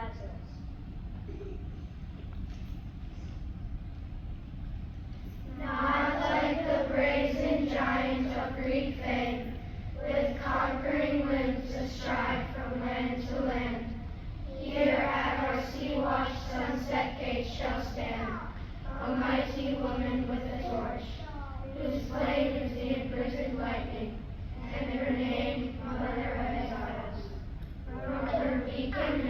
Lazarus. Not like the brazen giant of Greek fame, with conquering limbs astride from land to land. Here at our sea-washed sunset gate shall stand a mighty woman with a torch, whose flame is the imprisoned lightning, and her name, Mother of Exiles. From her beacon